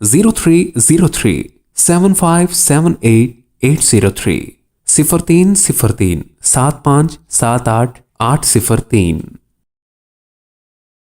0303 7578 803 0303 7578 803۔